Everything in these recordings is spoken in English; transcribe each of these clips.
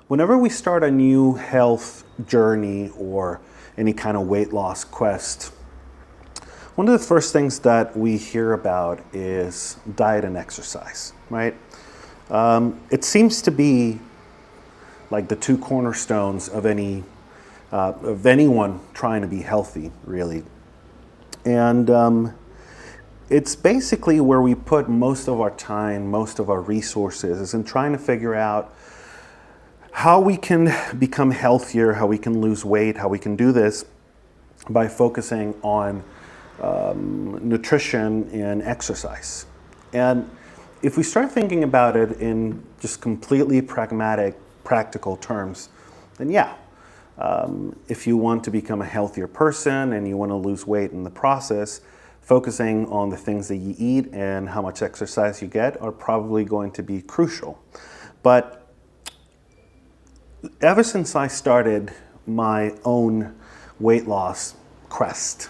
Whenever we start a new health journey or any kind of weight loss quest, one of the first things that we hear about is diet and exercise, right? It seems to be like the two cornerstones of anyone trying to be healthy, really. And it's basically where we put most of our time, most of our resources, is in trying to figure out how we can become healthier, how we can lose weight, how we can do this by focusing on nutrition and exercise. And if we start thinking about it in just completely pragmatic, practical terms, then yeah, if you want to become a healthier person and you want to lose weight in the process, focusing on the things that you eat and how much exercise you get are probably going to be crucial. But ever since I started my own weight loss quest,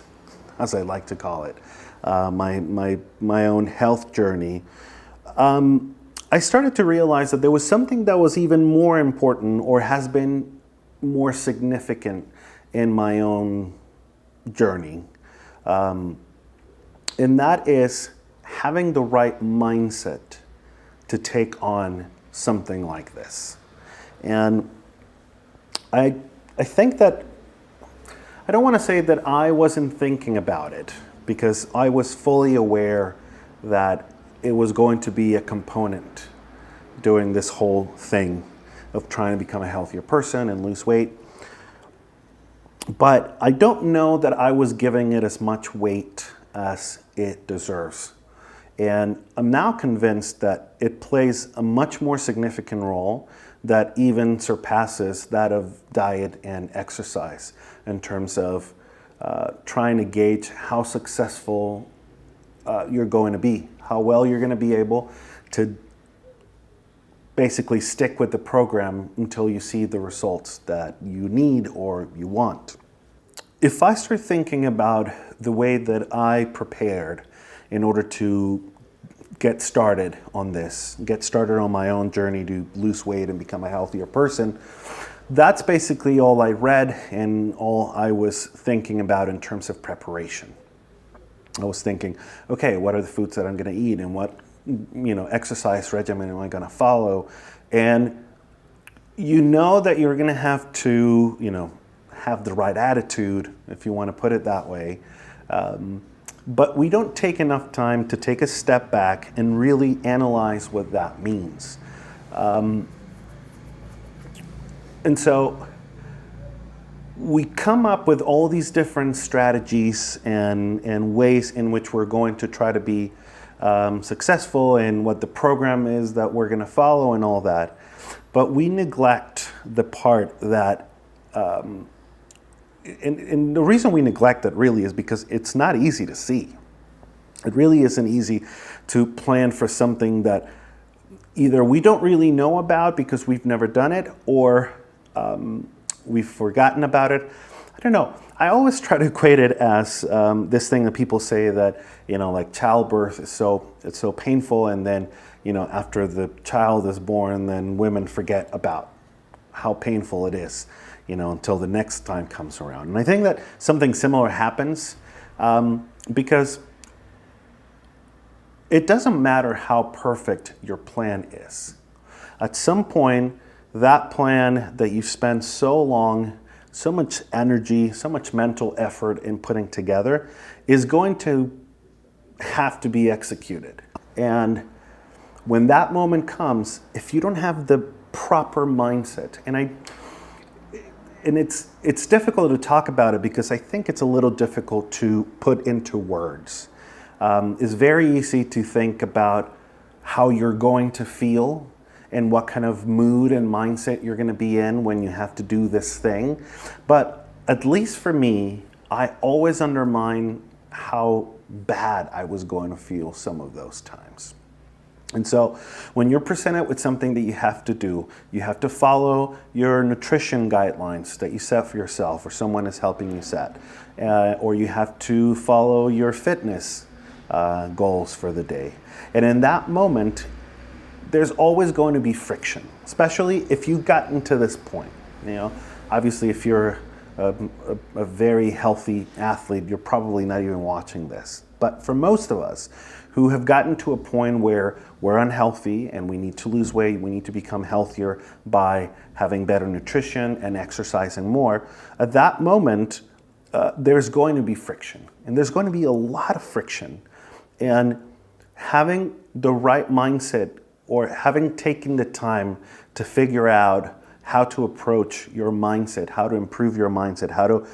as I like to call it, my own health journey, I started to realize that there was something that was even more important or has been more significant in my own journey. And that is having the right mindset to take on something like this. And I think that, I don't want to say that I wasn't thinking about it, because I was fully aware that it was going to be a component during this whole thing of trying to become a healthier person and lose weight. But I don't know that I was giving it as much weight as it deserves. And I'm now convinced that it plays a much more significant role that even surpasses that of diet and exercise in terms of trying to gauge how successful you're going to be, how well you're going to be able to basically stick with the program until you see the results that you need or you want. If I start thinking about the way that I prepared in order to get started on this, get started on my own journey to lose weight and become a healthier person, that's basically all I read and all I was thinking about in terms of preparation. I was thinking, okay, what are the foods that I'm going to eat and what exercise regimen am I going to follow? And you know that you're going to have to, have the right attitude, if you want to put it that way. But we don't take enough time to take a step back and really analyze what that means. And so we come up with all these different strategies and ways in which we're going to try to be successful and what the program is that we're going to follow and all that. But we neglect the part that, and the reason we neglect it really is because it's not easy to see. It really isn't easy to plan for something that either we don't really know about because we've never done it, or we've forgotten about it. I don't know. I always try to equate it as this thing that people say that, like childbirth is it's so painful, and then, after the child is born, then women forget about how painful it is, until the next time comes around. And I think that something similar happens because it doesn't matter how perfect your plan is. At some point, that plan that you spent so long, so much energy, so much mental effort in putting together is going to have to be executed. And when that moment comes, if you don't have the proper mindset, and it's difficult to talk about it because I think it's a little difficult to put into words. It's very easy to think about how you're going to feel and what kind of mood and mindset you're going to be in when you have to do this thing. But at least for me, I always undermine how bad I was going to feel some of those times. And so when you're presented with something that you have to do, you have to follow your nutrition guidelines that you set for yourself or someone is helping you set, or you have to follow your fitness goals for the day. And in that moment, there's always going to be friction, especially if you've gotten to this point. Obviously, if you're a very healthy athlete, you're probably not even watching this. But for most of us who have gotten to a point where we're unhealthy and we need to lose weight, we need to become healthier by having better nutrition and exercising more, at that moment, there's going to be friction. And there's going to be a lot of friction. And having the right mindset, or having taken the time to figure out how to approach your mindset, how to improve your mindset, how to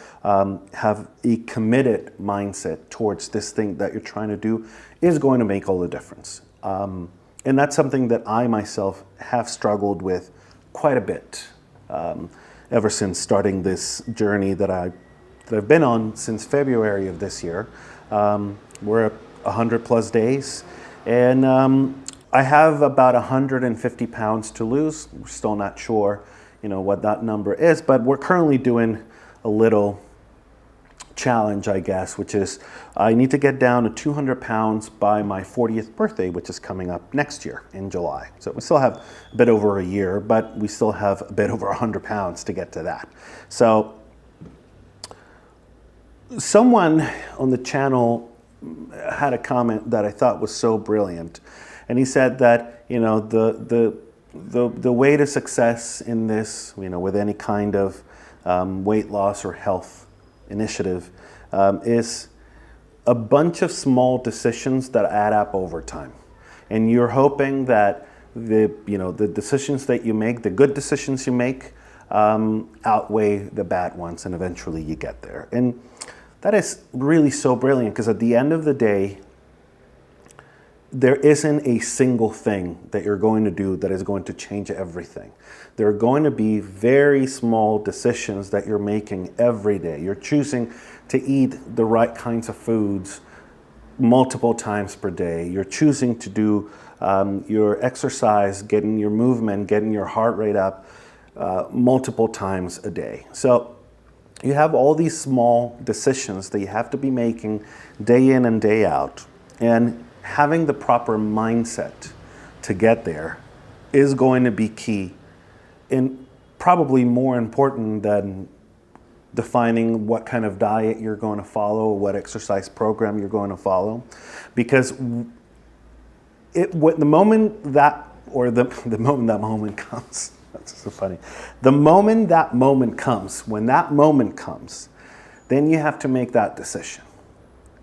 have a committed mindset towards this thing that you're trying to do, is going to make all the difference. And that's something that I myself have struggled with quite a bit ever since starting this journey that I've been on since February of this year. We're at 100 plus days, and I have about 150 pounds to lose. We're still not sure, what that number is, but we're currently doing a little challenge, I guess, which is I need to get down to 200 pounds by my 40th birthday, which is coming up next year in July. So we still have a bit over a year, but we still have a bit over 100 pounds to get to that. So someone on the channel had a comment that I thought was so brilliant. And he said that, the way to success in this, with any kind of weight loss or health initiative, is a bunch of small decisions that add up over time. And you're hoping that the decisions that you make, the good decisions you make, outweigh the bad ones, and eventually you get there. And that is really so brilliant, because at the end of the day, there isn't a single thing that you're going to do that is going to change everything. There are going to be very small decisions that you're making every day. You're choosing to eat the right kinds of foods multiple times per day. You're choosing to do your exercise, getting your movement, getting your heart rate up multiple times a day. So you have all these small decisions that you have to be making day in and day out. And having the proper mindset to get there is going to be key, and probably more important than defining what kind of diet you're going to follow, what exercise program you're going to follow. Because the moment that moment comes, that's so funny. The moment that moment comes, when that moment comes, then you have to make that decision.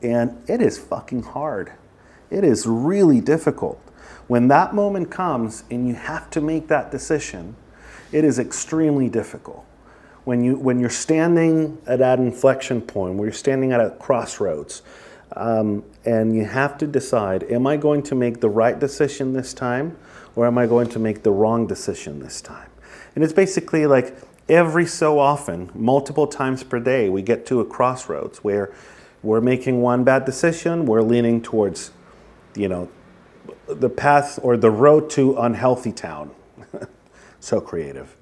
And it is fucking hard. It is really difficult. When that moment comes and you have to make that decision, it is extremely difficult. When you're standing at that inflection point, when you're standing at a crossroads, and you have to decide, am I going to make the right decision this time, or am I going to make the wrong decision this time? And it's basically like every so often, multiple times per day, we get to a crossroads where we're making one bad decision, we're leaning towards the path or the road to unhealthy town. So creative.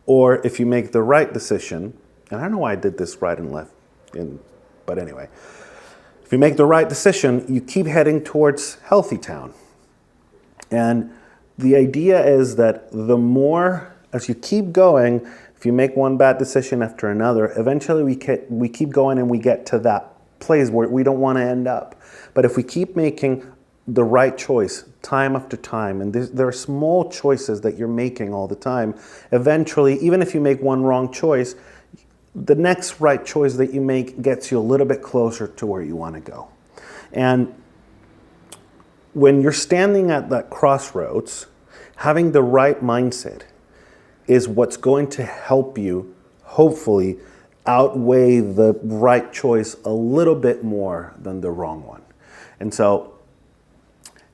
Or if you make the right decision, and I don't know why I did this right and left, but anyway, if you make the right decision, you keep heading towards healthy town. And the idea is that the more, as you keep going, if you make one bad decision after another, eventually we keep going and we get to that place where we don't want to end up. But if we keep making the right choice time after time, and there are small choices that you're making all the time, eventually, even if you make one wrong choice, the next right choice that you make gets you a little bit closer to where you want to go. And when you're standing at that crossroads, having the right mindset is what's going to help you, hopefully, outweigh the right choice a little bit more than the wrong one. And so,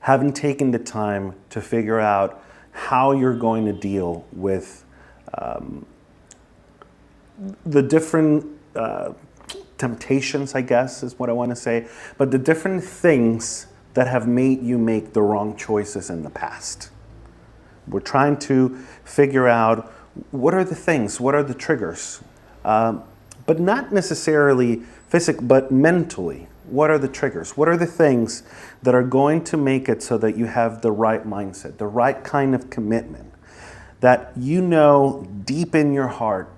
having taken the time to figure out how you're going to deal with the different temptations, I guess is what I want to say, but the different things that have made you make the wrong choices in the past. We're trying to figure out what are the things, what are the triggers, but not necessarily physically, but mentally. What are the triggers? What are the things that are going to make it so that you have the right mindset, the right kind of commitment, that you know deep in your heart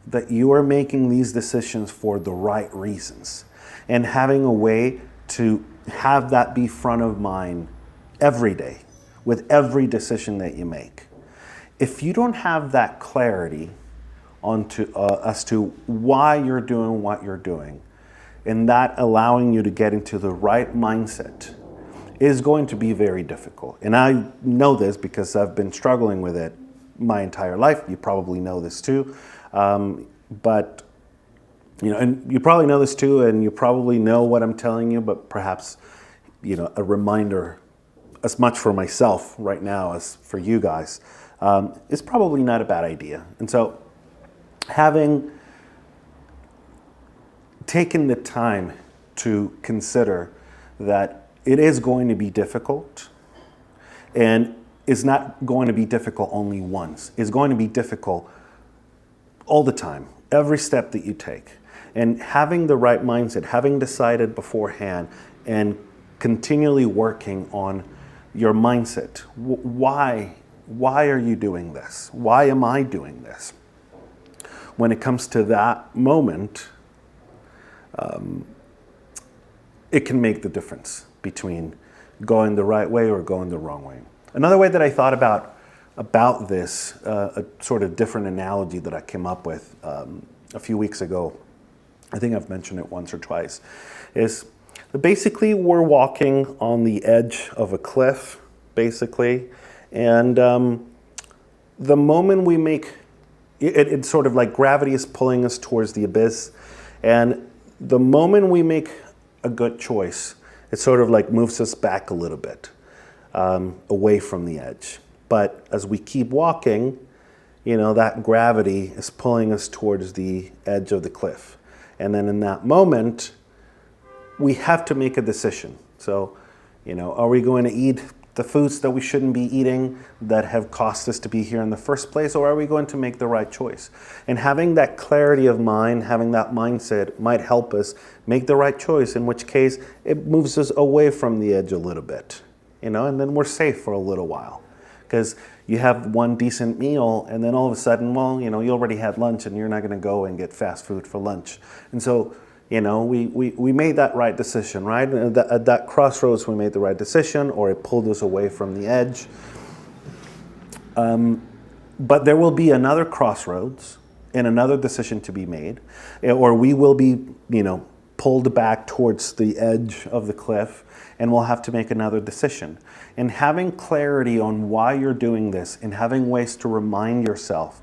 that you are making these decisions for the right reasons, and having a way to have that be front of mind every day with every decision that you make. If you don't have that clarity as to why you're doing what you're doing, and that allowing you to get into the right mindset, is going to be very difficult. And I know this because I've been struggling with it my entire life. You probably know this too. But and you probably know this too, and you probably know what I'm telling you, but perhaps, a reminder, as much for myself right now as for you guys, is probably not a bad idea. And so having taken the time to consider that it is going to be difficult, and it's not going to be difficult only once. It's going to be difficult all the time, every step that you take. And having the right mindset, having decided beforehand, and continually working on your mindset. Why are you doing this? Why am I doing this? When it comes to that moment, it can make the difference between going the right way or going the wrong way. Another way that I thought about this, a sort of different analogy that I came up with a few weeks ago, I think I've mentioned it once or twice, is that basically we're walking on the edge of a cliff, basically, and the moment we make, it's sort of like gravity is pulling us towards the abyss, and the moment we make a good choice, it sort of like moves us back a little bit away from the edge. But as we keep walking, that gravity is pulling us towards the edge of the cliff. And then in that moment, we have to make a decision. So, are we going to eat the foods that we shouldn't be eating that have cost us to be here in the first place, or are we going to make the right choice? And having that clarity of mind, having that mindset might help us make the right choice, in which case it moves us away from the edge a little bit, and then we're safe for a little while. Because you have one decent meal, and then all of a sudden, you already had lunch, and you're not going to go and get fast food for lunch. And so, we made that right decision, right? At that crossroads, we made the right decision, or it pulled us away from the edge. But there will be another crossroads and another decision to be made, or we will be, pulled back towards the edge of the cliff, and we'll have to make another decision. And having clarity on why you're doing this, and having ways to remind yourself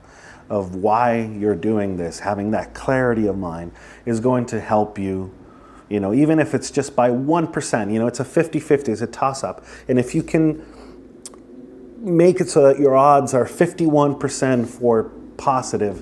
of why you're doing this, having that clarity of mind, is going to help you, even if it's just by 1%, it's a 50-50, it's a toss-up. And if you can make it so that your odds are 51% for positive,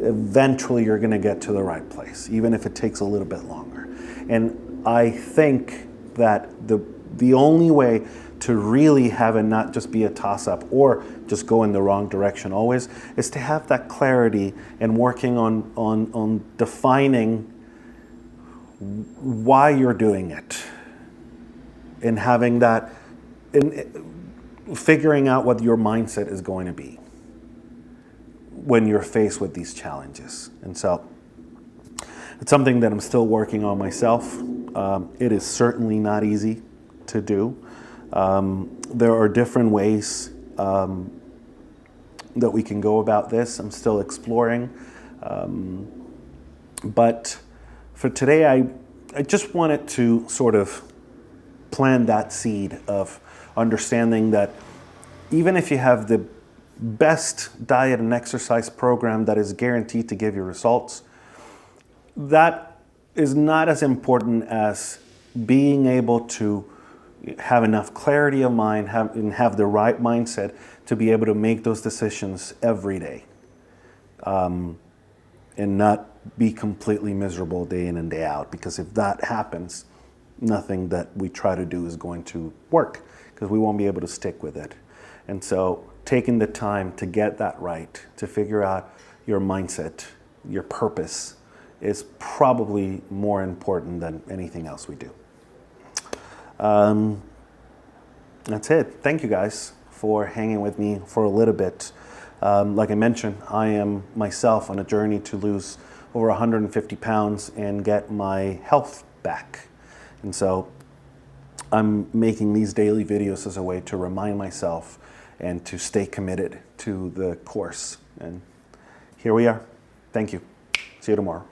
eventually you're going to get to the right place, even if it takes a little bit longer. And I think that the only way to really have it not just be a toss-up or just go in the wrong direction always is to have that clarity and working on defining why you're doing it, and having that, and figuring out what your mindset is going to be when you're faced with these challenges. And so it's something that I'm still working on myself. It is certainly not easy to do. There are different ways that we can go about this. I'm still exploring. But for today, I just wanted to sort of plant that seed of understanding that even if you have the best diet and exercise program that is guaranteed to give you results, that is not as important as being able to have enough clarity of mind and have the right mindset to be able to make those decisions every day, and not be completely miserable day in and day out. Because if that happens, nothing that we try to do is going to work, because we won't be able to stick with it. And so taking the time to get that right, to figure out your mindset, your purpose, is probably more important than anything else we do. That's it. Thank you guys for hanging with me for a little bit. Like I mentioned, I am myself on a journey to lose over 150 pounds and get my health back. And so I'm making these daily videos as a way to remind myself and to stay committed to the course. And here we are. Thank you. See you tomorrow.